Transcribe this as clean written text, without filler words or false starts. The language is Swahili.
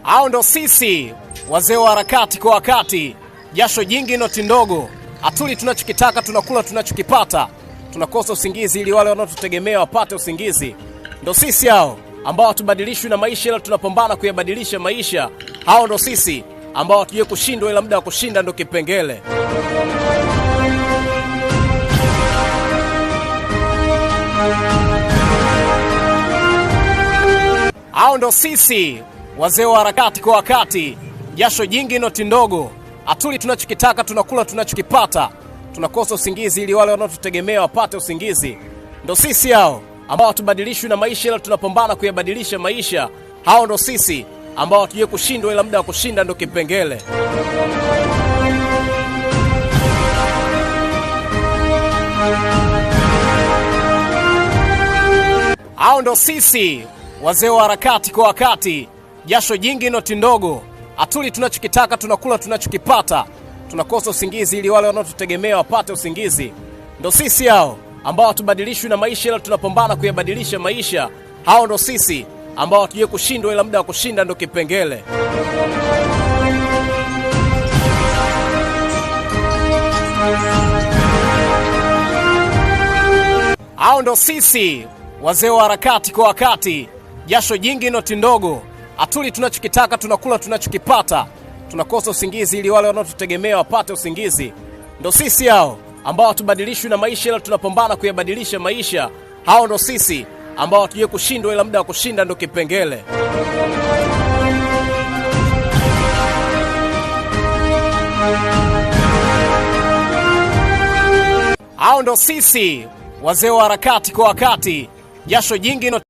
Hao ndo sisi wazee wa harakati kwa wakati, jasho jingi noti ndogo, atuli tunachokitaka, tunakula tunachokipata, tunakosa usingizi ili wale wanaotutegemea wapate usingizi. Ndo sisi hao ambao hatubadilishwi na maisha ila tunapambana kuyabadilisha maisha. Hao ndo sisi ambao hatujui kushindwa ila muda wa kushinda ndo kipengele. Hao ndo sisi wazee wa harakati kwa wakati, jasho jingi noti ndogo, atuli tunachokitaka, tunakula tunachokipata, tunakosa usingizi ili wale wanaotutegemea wapate usingizi. Ndo sisi hao ambao hatubadilishwi na maisha ila tunapambana kuyabadilisha maisha. Hao ndo sisi ambao hatujui kushindwa ila muda wa kushinda ndo kipengele. Hao ndo sisi wazee wa harakati kwa wakati, jasho jingi noti ndogo, atuli tunachokitaka, tunakula tunachokipata, tunakosa usingizi ili wale wanaotutegemea wapate usingizi. Ndo sisi hao ambao hatubadilishwi na maisha ila tunapambana kuyabadilisha maisha. Hao ndo sisi ambao hatujui kushindwa ila muda wa kushinda ndo kipengele. Hao ndo sisi wazee wa harakati kwa wakati, jasho jingi noti ndogo, atuli tunachokitaka, tunakula tunachokipata, tunakosa usingizi ili wale wanaotutegemea wapate usingizi. Ndo sisi hao ambao hatubadilishwi na maisha ila tunapambana kuyabadilisha maisha. Hao ndo sisi ambao hatujui kushindwa ila muda wa kushinda ndo kipengele. Hao ndo sisi wazee wa harakati kwa wakati, jasho jingi noti